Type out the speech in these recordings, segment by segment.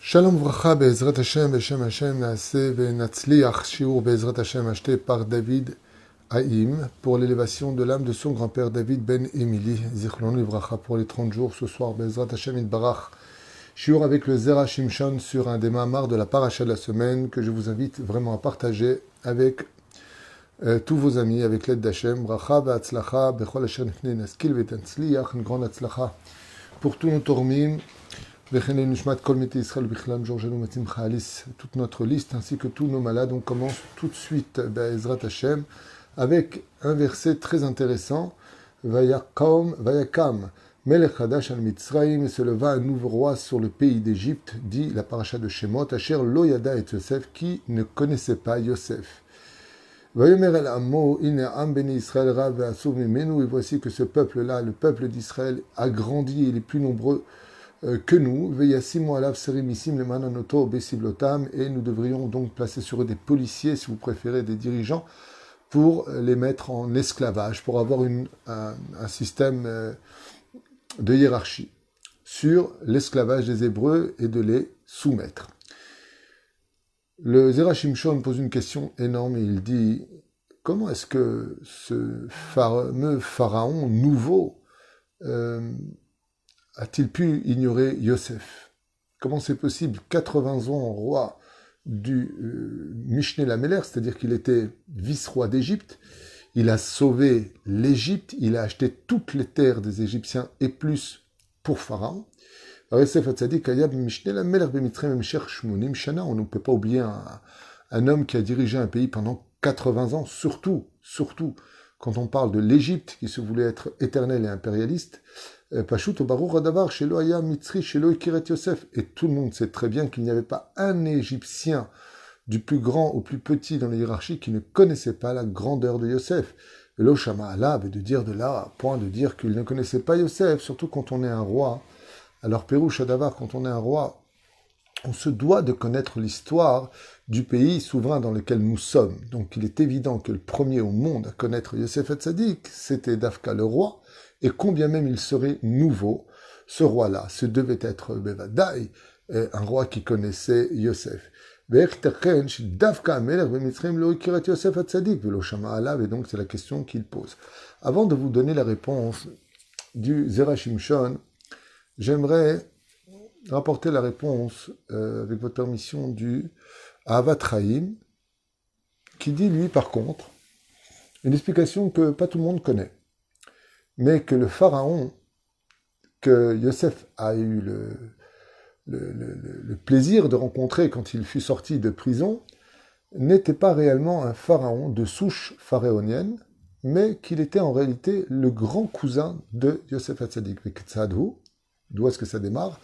Shalom Vracha Be'ezrat Hashem, Beshem Hashem, Naaseh Ve'natzliach, Shiur Be'ezrat Hashem, acheté par David Haïm, pour l'élévation de l'âme de son grand-père David Ben Emili, Zichlon Livracha, pour les 30 jours ce soir, Be'ezrat Hashem Itbarach. Shiur avec le Zera Shimshon sur un des mamars de la paracha de la semaine, que je vous invite vraiment à partager avec tous vos amis, avec l'aide d'Hashem. Bracha Ve'atzlacha, Bechol Asher Nifnei Naskil Ve'tantzliach, une grande atzlacha pour tous nos tormim. Toute notre liste ainsi que tous nos malades. On commence tout de suite Be'ezrat Hashem avec un verset très intéressant. Vayakam Melech Hadash al Mitzrayim, et se leva un nouveau roi sur le pays d'Égypte, dit la paracha de Shemot, Asher lo yada et Yosef, qui ne connaissait pas Yosef. Vayomer el Amo, ine am beni Israël rav ve'asur mimenu, et voici que ce peuple-là, le peuple d'Israël, a grandi, il est plus nombreux que nous, et nous devrions donc placer sur eux des policiers, si vous préférez, des dirigeants, pour les mettre en esclavage, pour avoir un système de hiérarchie sur l'esclavage des Hébreux et de les soumettre. Le Zera Shimshon pose une question énorme et il dit, comment est-ce que ce fameux pharaon nouveau a-t-il pu ignorer Yosef? Comment c'est possible? 80 ans roi du Mishneh Lameler, c'est-à-dire qu'il était vice-roi d'Égypte, il a sauvé l'Égypte, il a acheté toutes les terres des Égyptiens et plus pour Pharaon. Yosef Hatzadik Hayab Mishneh Lameler b'Mitzrayim Hemshech Shmonim Shana. On ne peut pas oublier un homme qui a dirigé un pays pendant 80 ans, surtout quand on parle de l'Égypte qui se voulait être éternelle et impérialiste. Pashut Baruch Adavar, Shelo Haya Mitzri, Shelo Ikiret Yosef. Et tout le monde sait très bien qu'il n'y avait pas un Égyptien, du plus grand au plus petit dans la hiérarchie, qui ne connaissait pas la grandeur de Yosef. Et lo Shama Allah, de dire de là, à point de dire qu'il ne connaissait pas Yosef, surtout quand on est un roi. Alors Pérouche Adavar, quand on est un roi, on se doit de connaître l'histoire du pays souverain dans lequel nous sommes. Donc il est évident que le premier au monde à connaître Yosef Hatzadik, c'était Dafka le roi, et combien même il serait nouveau, ce roi-là, ce devait être Bevadaï, un roi qui connaissait Yosef. Et donc c'est la question qu'il pose. Avant de vous donner la réponse du Zera Shimshon, j'aimerais rapporter la réponse, avec votre permission, du Ahavat Chaim, qui dit, lui, par contre, une explication que pas tout le monde connaît, mais que le pharaon que Yosef a eu le plaisir de rencontrer quand il fut sorti de prison n'était pas réellement un pharaon de souche pharaonienne, mais qu'il était en réalité le grand cousin de Yosef Hatzadik. D'où est-ce que ça démarre?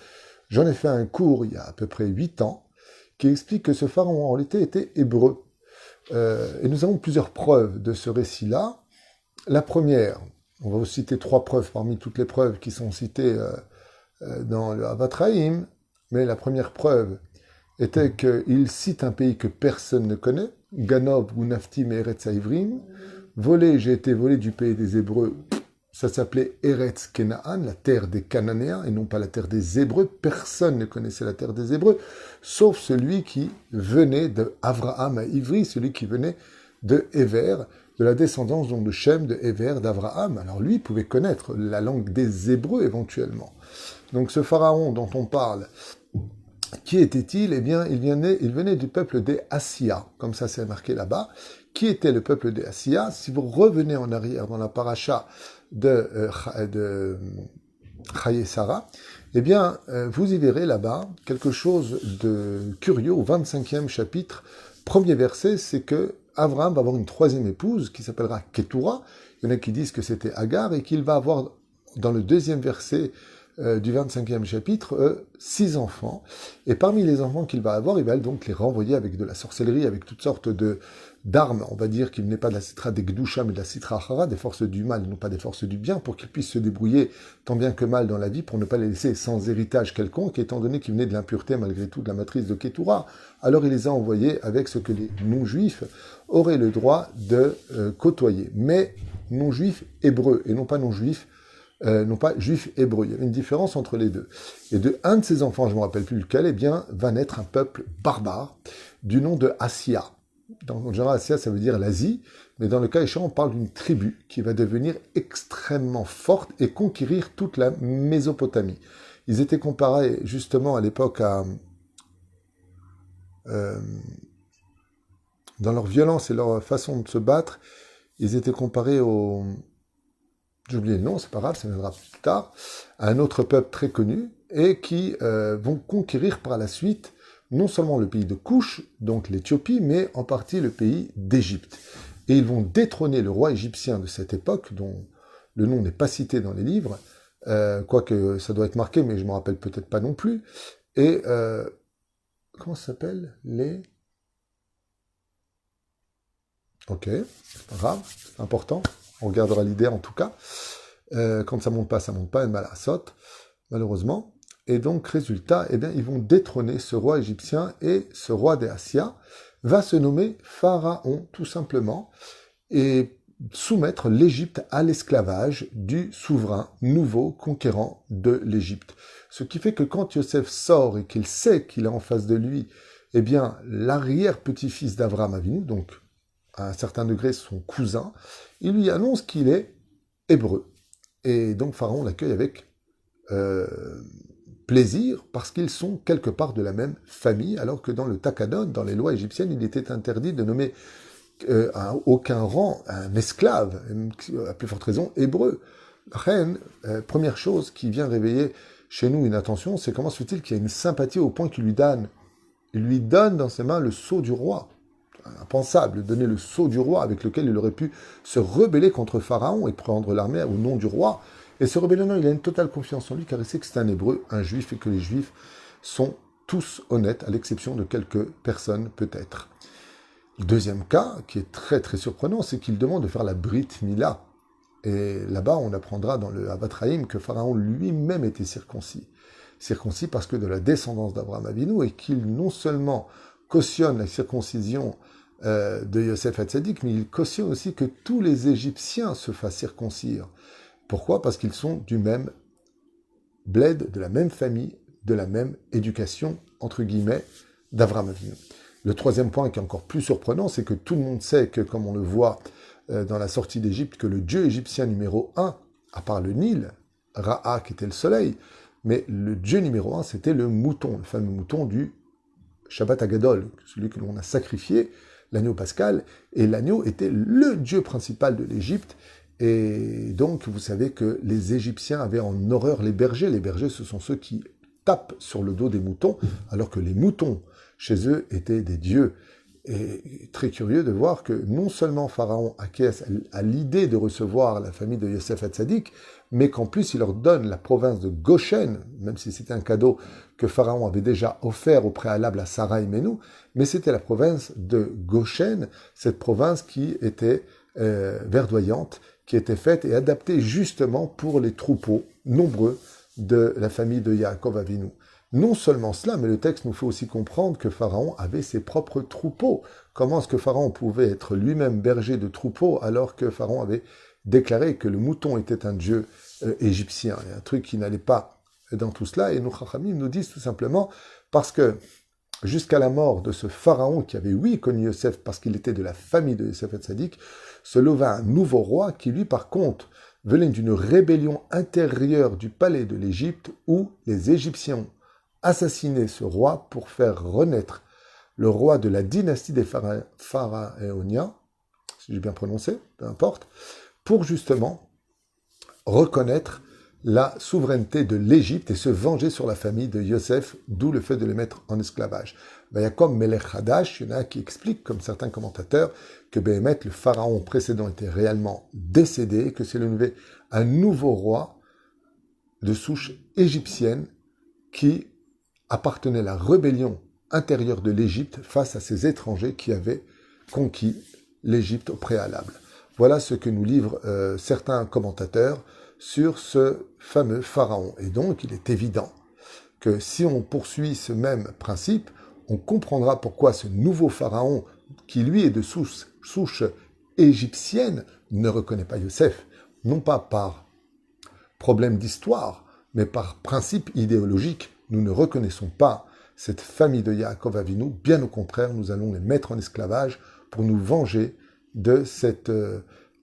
J'en ai fait un cours il y a à peu près 8 ans qui explique que ce pharaon en réalité était hébreu. Et nous avons plusieurs preuves de ce récit-là. La première, on va vous citer 3 preuves parmi toutes les preuves qui sont citées dans le Ahavat Chaim, mais la première preuve était qu'il cite un pays que personne ne connaît, Ganov ou Naftim et Eretz Haïvrim. J'ai été volé du pays des Hébreux. Ça s'appelait Eretz Kenaan, la terre des Cananéens, et non pas la terre des Hébreux. Personne ne connaissait la terre des Hébreux, sauf celui qui venait de Avraham à Ivri, celui qui venait de Héver, de la descendance donc de Shem, de Héver, d'Avraham. Alors lui pouvait connaître la langue des Hébreux éventuellement. Donc ce pharaon dont on parle, qui était-il? Eh bien, il venait du peuple des Assia, comme ça c'est marqué là-bas. Qui était le peuple des Assia? Si vous revenez en arrière dans la paracha de Chaye Sarah, eh bien, vous y verrez là-bas quelque chose de curieux au 25e chapitre. Premier verset, c'est que Abraham va avoir une 3e épouse qui s'appellera Ketura. Il y en a qui disent que c'était Agar et qu'il va avoir, dans le 2e verset du 25e chapitre, 6 enfants. Et parmi les enfants qu'il va avoir, il va donc les renvoyer avec de la sorcellerie, avec toutes sortes d'armes, on va dire, qui venaient pas de la citra des Gdusha, mais de la citra Achara, des forces du mal, non pas des forces du bien, pour qu'ils puissent se débrouiller tant bien que mal dans la vie, pour ne pas les laisser sans héritage quelconque, étant donné qu'ils venaient de l'impureté, malgré tout, de la matrice de Ketura. Alors il les a envoyés avec ce que les non-juifs auraient le droit de côtoyer. Mais non-juifs hébreux, et non pas non-juifs non pas juif hébreu. Il y avait une différence entre les deux. Et de un de ses enfants, je ne me rappelle plus lequel, eh bien, va naître un peuple barbare du nom de Assia. En général, Assia, ça veut dire l'Asie, mais dans le cas échéant, on parle d'une tribu qui va devenir extrêmement forte et conquérir toute la Mésopotamie. Ils étaient comparés justement à l'époque à, euh, dans leur violence et leur façon de se battre, ils étaient comparés au, j'ai oublié le nom, c'est pas grave, ça viendra plus tard, à un autre peuple très connu et qui vont conquérir par la suite non seulement le pays de Couche, donc l'Éthiopie, mais en partie le pays d'Égypte. Et ils vont détrôner le roi égyptien de cette époque, dont le nom n'est pas cité dans les livres, quoique ça doit être marqué, mais je ne me rappelle peut-être pas non plus. Et comment ça s'appelle? Les... Ok, c'est pas grave, c'est important. On regardera l'idée en tout cas. Quand ça monte pas, elle saute, malheureusement. Et donc, résultat, eh bien, ils vont détrôner ce roi égyptien et ce roi des Assia va se nommer Pharaon, tout simplement, et soumettre l'Égypte à l'esclavage du souverain nouveau conquérant de l'Égypte. Ce qui fait que quand Yosef sort et qu'il sait qu'il a en face de lui, eh bien, l'arrière-petit-fils d'Abraham Avinu, donc à un certain degré son cousin, il lui annonce qu'il est hébreu. Et donc Pharaon l'accueille avec plaisir parce qu'ils sont quelque part de la même famille, alors que dans le Takadon, dans les lois égyptiennes, il était interdit de nommer à aucun rang un esclave, à plus forte raison hébreu. Reine, première chose qui vient réveiller chez nous une attention, c'est comment se fait-il qu'il y a une sympathie au point qu'il lui donne dans ses mains le sceau du roi. Impensable de donner le sceau du roi avec lequel il aurait pu se rebeller contre Pharaon et prendre l'armée au nom du roi. Et ce rebelle, non, il a une totale confiance en lui car il sait que c'est un hébreu, un juif, et que les juifs sont tous honnêtes, à l'exception de quelques personnes peut-être. Le deuxième cas, qui est très très surprenant, c'est qu'il demande de faire la Brit Mila. Et là-bas, on apprendra dans le Havatraïm que Pharaon lui-même était circoncis. Circoncis parce que de la descendance d'Abraham Avinu, et qu'il non seulement cautionne la circoncision de Yosef Hatzadik, mais il cautionne aussi que tous les Égyptiens se fassent circoncire. Pourquoi? Parce qu'ils sont du même bled, de la même famille, de la même éducation, entre guillemets, d'Abraham Avinu. Le troisième point qui est encore plus surprenant, c'est que tout le monde sait que, comme on le voit dans la sortie d'Égypte, que le dieu égyptien numéro 1, à part le Nil, Ra, qui était le soleil, mais le dieu numéro 1, c'était le mouton, le fameux mouton du Shabbat Agadol, celui que l'on a sacrifié, l'agneau pascal, et l'agneau était le dieu principal de l'Égypte. Et donc, vous savez que les Égyptiens avaient en horreur les bergers. Les bergers, ce sont ceux qui tapent sur le dos des moutons, alors que les moutons, chez eux, étaient des dieux. Et très curieux de voir que non seulement Pharaon acquiesce à l'idée de recevoir la famille de Yosef Hatzadik, mais qu'en plus il leur donne la province de Goshen, même si c'était un cadeau que Pharaon avait déjà offert au préalable à Sarah et Menou, mais c'était la province de Goshen, cette province qui était verdoyante, qui était faite et adaptée justement pour les troupeaux nombreux de la famille de Yaakov Avinu. Non seulement cela, mais le texte nous fait aussi comprendre que Pharaon avait ses propres troupeaux. Comment est-ce que Pharaon pouvait être lui-même berger de troupeaux alors que Pharaon avait déclaré que le mouton était un dieu égyptien? Il y a un truc qui n'allait pas dans tout cela, et nos Chachamim nous disent tout simplement parce que jusqu'à la mort de ce Pharaon qui avait, oui, connu Yosef parce qu'il était de la famille de Yosef Hatzadik, se leva un nouveau roi qui, lui, par contre, venait d'une rébellion intérieure du palais de l'Égypte où les Égyptiens assassiné ce roi pour faire renaître le roi de la dynastie des Pharaoniens, si j'ai bien prononcé, peu importe, pour justement reconnaître la souveraineté de l'Égypte et se venger sur la famille de Yosef, d'où le fait de les mettre en esclavage. Il y a comme Melech Hadash, il y en a qui expliquent, comme certains commentateurs, que Béhémet, le pharaon précédent, était réellement décédé, que c'est un nouveau roi de souche égyptienne qui appartenait à la rébellion intérieure de l'Égypte face à ces étrangers qui avaient conquis l'Égypte au préalable. Voilà ce que nous livrent certains commentateurs sur ce fameux pharaon. Et donc, il est évident que si on poursuit ce même principe, on comprendra pourquoi ce nouveau pharaon, qui lui est de souche égyptienne, ne reconnaît pas Yosef, non pas par problème d'histoire, mais par principe idéologique, nous ne reconnaissons pas cette famille de Yaakov Avinu. Bien au contraire, nous allons les mettre en esclavage pour nous venger de cet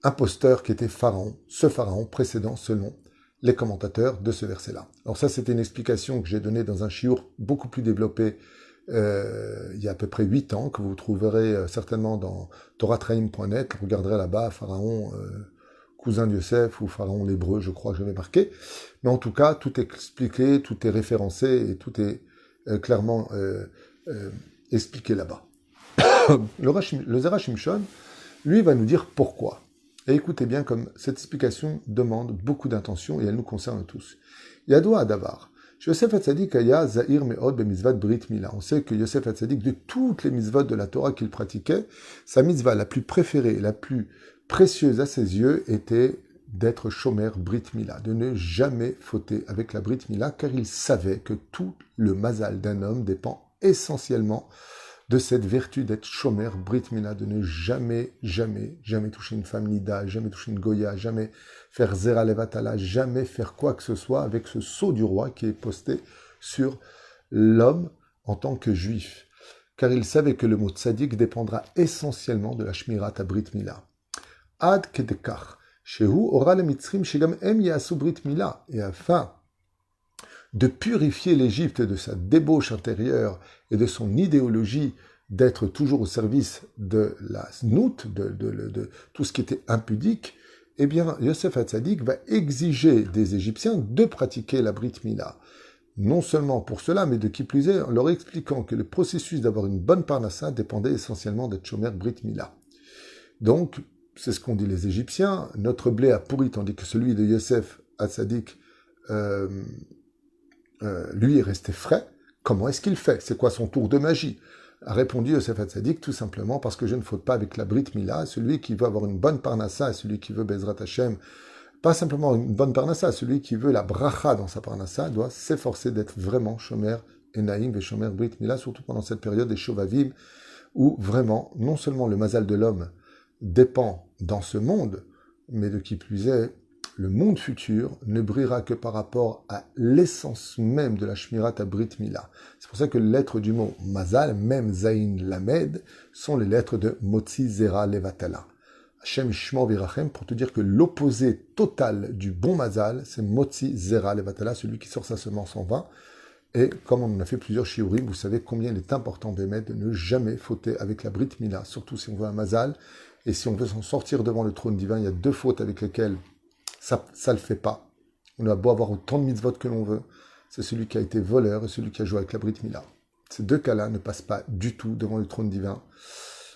imposteur qui était Pharaon, ce Pharaon précédent selon les commentateurs de ce verset-là. Alors ça, c'était une explication que j'ai donnée dans un chiour beaucoup plus développé il y a à peu près 8 ans, que vous trouverez certainement dans toratraim.net. Vous regarderez là-bas, Pharaon, cousin de Yosef, ou Pharaon l'hébreu, je crois que j'avais marqué. Mais en tout cas, tout est expliqué, tout est référencé, et tout est clairement expliqué là-bas. Le Zera Shimshon, lui, va nous dire pourquoi. Et écoutez bien, comme cette explication demande beaucoup d'intention, et elle nous concerne tous. Yadoua Adavar. Yosef Hatzadik aya zahir me'od b'mitzvat brit mila. On sait que Yosef Hatzadik, de toutes les mitzvot de la Torah qu'il pratiquait, sa mitzvah la plus préférée, la plus précieuse à ses yeux, était d'être shomer brit mila, de ne jamais fauter avec la brit mila, car il savait que tout le mazal d'un homme dépend essentiellement de cette vertu d'être shomer brit mila, de ne jamais, jamais, jamais toucher une femme nida, jamais toucher une goya, jamais faire zera levatala, jamais faire quoi que ce soit avec ce sceau du roi qui est posté sur l'homme en tant que juif. Car il savait que le mot tzaddik dépendra essentiellement de la shmirat à brit mila. Ad kedekach, shehu ora le mitzrim shegam em yasu brit mila, et afin de purifier l'Égypte de sa débauche intérieure et de son idéologie d'être toujours au service de la snout, de tout ce qui était impudique, eh bien, Yosef Hatzadik va exiger des Égyptiens de pratiquer la Brit Mila. Non seulement pour cela, mais de qui plus est, en leur expliquant que le processus d'avoir une bonne parnassa dépendait essentiellement d'être shomer Brit Mila. Donc, c'est ce qu'ont dit les Égyptiens, notre blé a pourri, tandis que celui de Yosef Hatzadik lui est resté frais. Comment est-ce qu'il fait? C'est quoi son tour de magie? A répondu Yosef Hatzadik, tout simplement parce que je ne faute pas avec la Brit Mila. Celui qui veut avoir une bonne parnassa, celui qui veut Bezrat Hashem, pas simplement une bonne parnassa, celui qui veut la bracha dans sa parnassa, doit s'efforcer d'être vraiment shomer Enaim et shomer Brit Mila, surtout pendant cette période des Shovavim, où vraiment, non seulement le mazal de l'homme dépend dans ce monde, mais de qui plus est, le monde futur ne brillera que par rapport à l'essence même de la Shmirat à Brit Mila. C'est pour ça que les lettres du mot Mazal, même Zayin Lamed, sont les lettres de Motzi Zera Levatala. Hashem Shmor Virachem, pour te dire que l'opposé total du bon Mazal, c'est Motzi Zera Levatala, celui qui sort sa semence en vain. Et comme on en a fait plusieurs shiurim, vous savez combien il est important d'émettre de ne jamais fauter avec la Brit Mila, surtout si on veut un Mazal. Et si on veut s'en sortir devant le trône divin, il y a 2 fautes avec lesquelles ça ne le fait pas. On a beau avoir autant de mitzvot que l'on veut. C'est celui qui a été voleur et celui qui a joué avec la Brit Mila. Ces 2 cas-là ne passent pas du tout devant le trône divin.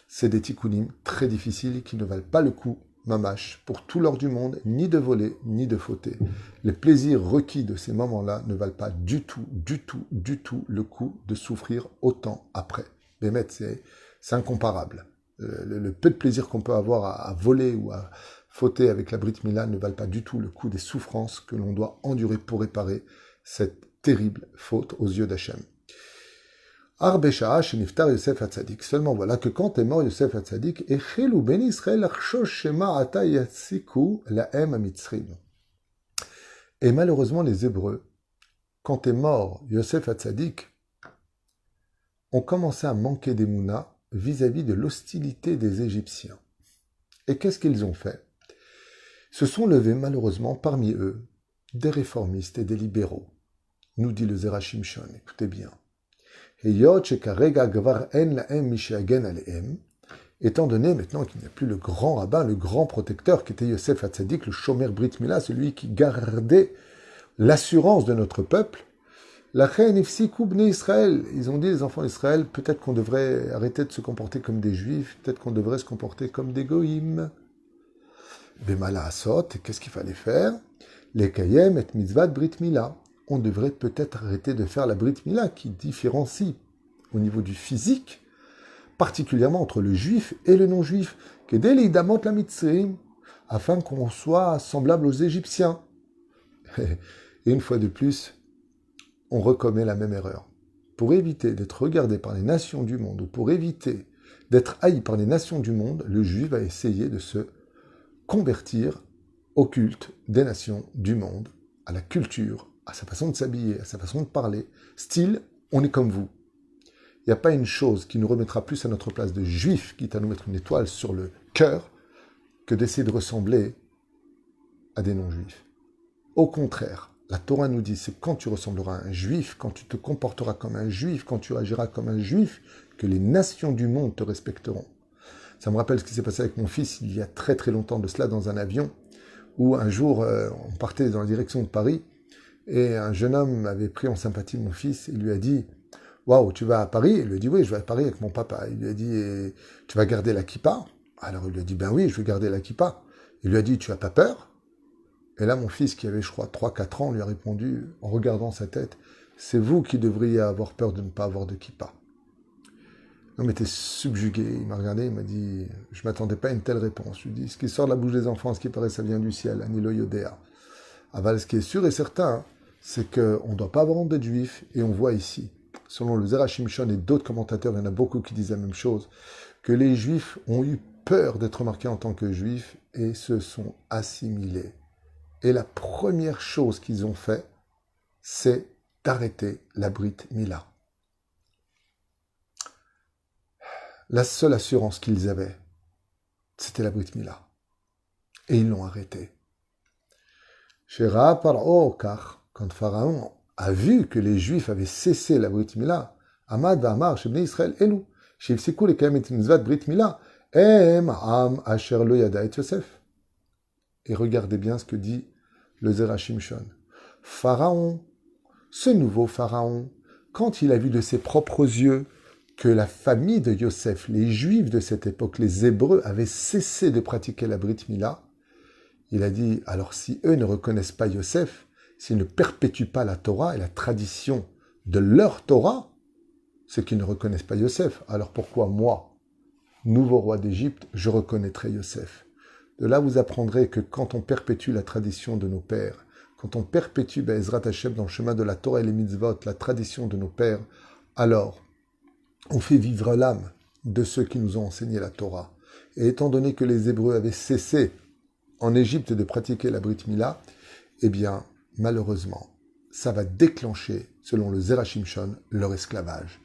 C'est des tikkunim très difficiles qui ne valent pas le coup, mamash, pour tout l'or du monde, ni de voler, ni de fauter. Les plaisirs requis de ces moments-là ne valent pas du tout, du tout, du tout le coup de souffrir autant après. Bémet, c'est incomparable. Le peu de plaisir qu'on peut avoir à voler ou à fauter avec la Brit Mila ne valent pas du tout le coût des souffrances que l'on doit endurer pour réparer cette terrible faute aux yeux d'Hachem. Arbesha'a sheniftar Yosef Hatzadik. Seulement voilà que quand est mort Yosef Hatzadik, echelu ben Israël achshosh shema ata yatsiku lahem amitzrim. Et malheureusement les Hébreux, quand est mort Yosef Hatzadik, ont commencé à manquer d'émouna vis-à-vis de l'hostilité des Égyptiens. Et qu'est-ce qu'ils ont fait? Se sont levés malheureusement parmi eux des réformistes et des libéraux. Nous dit le Zera Shimshon, écoutez bien. Étant donné maintenant qu'il n'y a plus le grand rabbin, le grand protecteur qui était Yosef Hatzadik, le shomer Brit Mila, celui qui gardait l'assurance de notre peuple, la reine Ifsikou Bnei Israël, ils ont dit les enfants d'Israël, peut-être qu'on devrait arrêter de se comporter comme des juifs, peut-être qu'on devrait se comporter comme des goïms. Bemala Asot, qu'est-ce qu'il fallait faire? Les Kayem et Mitzvat Brit Mila. On devrait peut-être arrêter de faire la Brit Mila qui différencie au niveau du physique, particulièrement entre le juif et le non-juif, Kedeli Damot la Mitzrim, afin qu'on soit semblable aux Égyptiens. Et une fois de plus, on recommet la même erreur. Pour éviter d'être regardé par les nations du monde, ou pour éviter d'être haï par les nations du monde, le juif va essayer de se convertir au culte des nations du monde, à la culture, à sa façon de s'habiller, à sa façon de parler. Style, on est comme vous. Il n'y a pas une chose qui nous remettra plus à notre place de juif, quitte à nous mettre une étoile sur le cœur, que d'essayer de ressembler à des non-juifs. Au contraire, la Torah nous dit, c'est quand tu ressembleras à un juif, quand tu te comporteras comme un juif, quand tu agiras comme un juif, que les nations du monde te respecteront. Ça me rappelle ce qui s'est passé avec mon fils il y a très très longtemps de cela dans un avion, où un jour on partait dans la direction de Paris, et un jeune homme avait pris en sympathie mon fils et lui a dit « Waouh, tu vas à Paris ?» Il lui a dit « Oui, je vais à Paris avec mon papa. » Il lui a dit « Tu vas garder la kippa ?» Alors il lui a dit « Ben oui, je vais garder la kippa. » Il lui a dit « Tu as pas peur ?» Et là, mon fils, qui avait, je crois, 3-4 ans, lui a répondu, en regardant sa tête, « C'est vous qui devriez avoir peur de ne pas avoir de kippa. » L'homme était subjugué. Il m'a regardé, il m'a dit, je ne m'attendais pas à une telle réponse. Je lui ai dit, ce qui sort de la bouche des enfants, ce qui paraît, ça vient du ciel, Anilo Yodéa. Aval, ce qui est sûr et certain, c'est qu'on ne doit pas avoir honte d'être juif, et on voit ici, selon le Zera Shimshon et d'autres commentateurs, il y en a beaucoup qui disent la même chose, que les juifs ont eu peur d'être remarqués en tant que juifs, et se sont assimilés. Et la première chose qu'ils ont fait, c'est d'arrêter la Brit Mila. La seule assurance qu'ils avaient, c'était la Brit Mila. Et ils l'ont arrêté. Chez Ra'a Paro, car quand Pharaon a vu que les Juifs avaient cessé la Brit Mila, Amad va'amar chez Bnei Israël elu, chez Ifsikou le Kaem et Mitzvat Brit Mila, em am asher lo yada et Yosef. Et regardez bien ce que dit le Zera Shimshon. Pharaon, ce nouveau Pharaon, quand il a vu de ses propres yeux que la famille de Yosef, les Juifs de cette époque, les Hébreux, avaient cessé de pratiquer la Brit Mila, il a dit, alors si eux ne reconnaissent pas Yosef, s'ils ne perpétuent pas la Torah et la tradition de leur Torah, c'est qu'ils ne reconnaissent pas Yosef. Alors pourquoi moi, nouveau roi d'Égypte, je reconnaîtrai Yosef? De là, vous apprendrez que quand on perpétue la tradition de nos pères, quand on perpétue Ezrat Hashem dans le chemin de la Torah et les mitzvot, la tradition de nos pères, alors on fait vivre l'âme de ceux qui nous ont enseigné la Torah. Et étant donné que les Hébreux avaient cessé en Égypte de pratiquer la Brit Mila, eh bien, malheureusement, ça va déclencher, selon le Zera Shimshon, leur esclavage.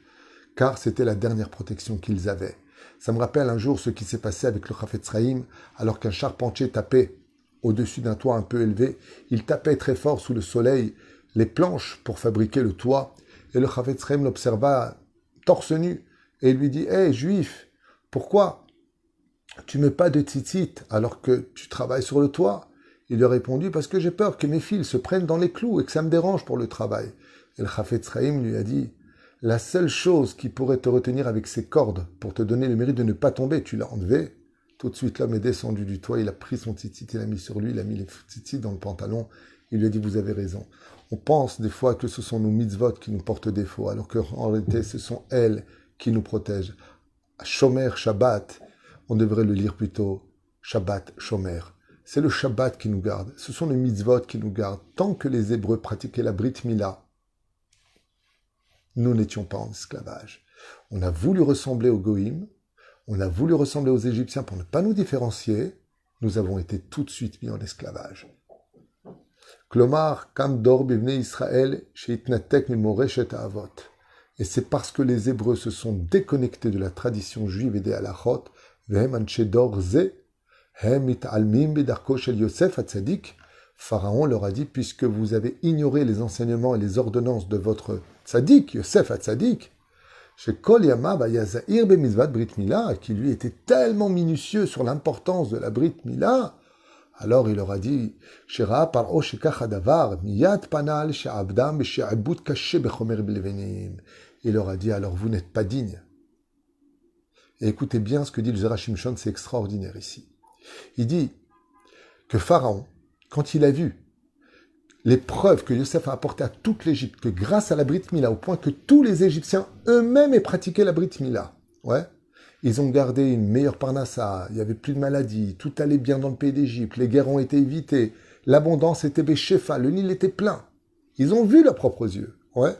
Car c'était la dernière protection qu'ils avaient. Ça me rappelle un jour ce qui s'est passé avec le Chafetz Chaim, alors qu'un charpentier tapait au-dessus d'un toit un peu élevé. Il tapait très fort sous le soleil les planches pour fabriquer le toit. Et le Chafetz Chaim l'observa torse nu et lui dit « Hé, juif, pourquoi tu mets pas de tzitzit alors que tu travailles sur le toit ?» Il lui a répondu « Parce que j'ai peur que mes fils se prennent dans les clous et que ça me dérange pour le travail. » Et le Chafetz Chaim lui a dit « La seule chose qui pourrait te retenir avec ces cordes pour te donner le mérite de ne pas tomber, tu l'as enlevé. » Tout de suite, l'homme est descendu du toit, il a pris son tzitzit, il l'a mis sur lui, il a mis les tzitzit dans le pantalon. Il lui a dit « Vous avez raison. » On pense des fois que ce sont nos mitzvot qui nous portent défaut, alors qu'en réalité, ce sont elles qui nous protègent. Shomer, Shabbat, on devrait le lire plutôt Shabbat, Shomer. C'est le Shabbat qui nous garde. Ce sont les mitzvot qui nous gardent. Tant que les Hébreux pratiquaient la Brit Mila, nous n'étions pas en esclavage. On a voulu ressembler aux Goïm, on a voulu ressembler aux Égyptiens pour ne pas nous différencier. Nous avons été tout de suite mis en esclavage. Klomar, kam dor bivnei Israël, sheitnatek mimoreshet avot. Et c'est parce que les Hébreux se sont déconnectés de la tradition juive et des halachot, vehem anshe dor ze, hem mitalmim bedarko shel Yosef hatzadik. Pharaon leur a dit, puisque vous avez ignoré les enseignements et les ordonnances de votre tzadik, Yosef hatzadik, chez Kol Yama Bayazair bemizvat Brit Mila, qui lui était tellement minutieux sur l'importance de la Brit Mila, alors il leur a dit, Shera paro shekach hadavar, miyad panal she'abdam she'abut kaché bechomer belevenim. Il leur a dit, alors vous n'êtes pas digne. Et écoutez bien ce que dit le Zera Shimshon, c'est extraordinaire ici. Il dit que Pharaon, quand il a vu les preuves que Yosef a apportées à toute l'Égypte, que grâce à la Brit Mila, au point que tous les Égyptiens eux-mêmes aient pratiqué la Brit Mila, ouais, ils ont gardé une meilleure parnassa, il n'y avait plus de maladies, tout allait bien dans le pays d'Égypte, les guerres ont été évitées, l'abondance était béchéfa, le Nil était plein. Ils ont vu leurs propres yeux, ouais.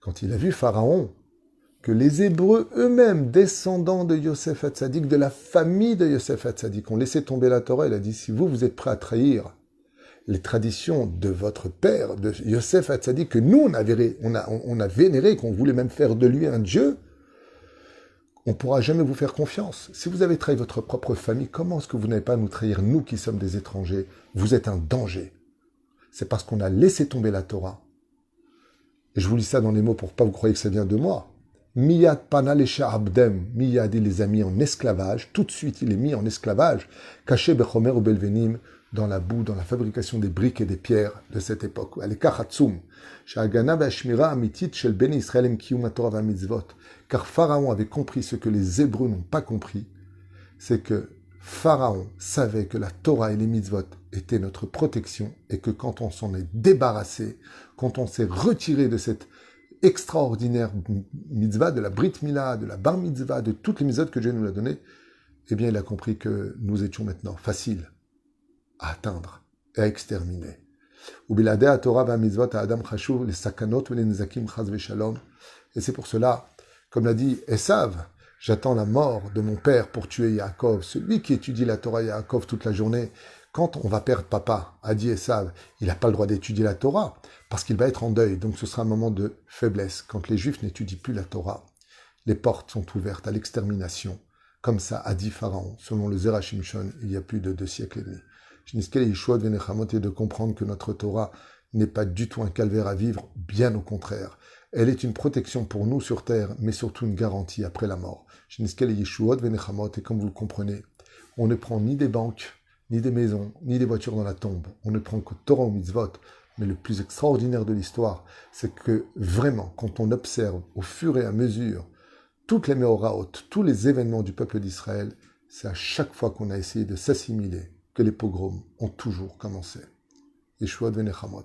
Quand il a vu Pharaon, que les Hébreux eux-mêmes, descendants de Yosef Hatzadik, de la famille de Yosef Hatzadik, ont laissé tomber la Torah, il a dit, si vous êtes prêts à trahir les traditions de votre père, de Yosef Hatzadik, que nous, on a vénéré, qu'on voulait même faire de lui un dieu, on ne pourra jamais vous faire confiance. Si vous avez trahi votre propre famille, comment est-ce que vous n'allez pas nous trahir, nous qui sommes des étrangers? Vous êtes un danger. C'est parce qu'on a laissé tomber la Torah. Et je vous lis ça dans les mots pour pas vous croyez que ça vient de moi. Miyad pana lesha abdem, Miyad il les a mis en esclavage, tout de suite il est mis en esclavage, caché bechomer ou belvenim, dans la boue, dans la fabrication des briques et des pierres de cette époque. Car Pharaon avait compris ce que les Hébreux n'ont pas compris, c'est que Pharaon savait que la Torah et les mitzvot étaient notre protection et que quand on s'en est débarrassé, quand on s'est retiré de cette extraordinaire mitzvah, de la Brit Mila, de la Bar Mitzvah, de toutes les mitzvot que Dieu nous a données, eh bien il a compris que nous étions maintenant faciles à atteindre et à exterminer. Et c'est pour cela, comme l'a dit Esav, j'attends la mort de mon père pour tuer Yaakov. Celui qui étudie la Torah Yaakov toute la journée, quand on va perdre papa, a dit Esav, il n'a pas le droit d'étudier la Torah parce qu'il va être en deuil. Donc ce sera un moment de faiblesse. Quand les Juifs n'étudient plus la Torah, les portes sont ouvertes à l'extermination. Comme ça a dit Pharaon, selon le Zera Shimshon, il y a plus de 2 siècles et demi. Je n'esquelle Yeshua de Venechamot et de comprendre que notre Torah n'est pas du tout un calvaire à vivre, bien au contraire. Elle est une protection pour nous sur terre, mais surtout une garantie après la mort. Je n'esquelle Yeshua de Venechamot, et comme vous le comprenez, on ne prend ni des banques, ni des maisons, ni des voitures dans la tombe. On ne prend que Torah ou mitzvot. Mais le plus extraordinaire de l'histoire, c'est que vraiment, quand on observe au fur et à mesure toutes les Meoraot, tous les événements du peuple d'Israël, c'est à chaque fois qu'on a essayé de s'assimiler que les pogroms ont toujours commencé. Yeshua de Venechamot.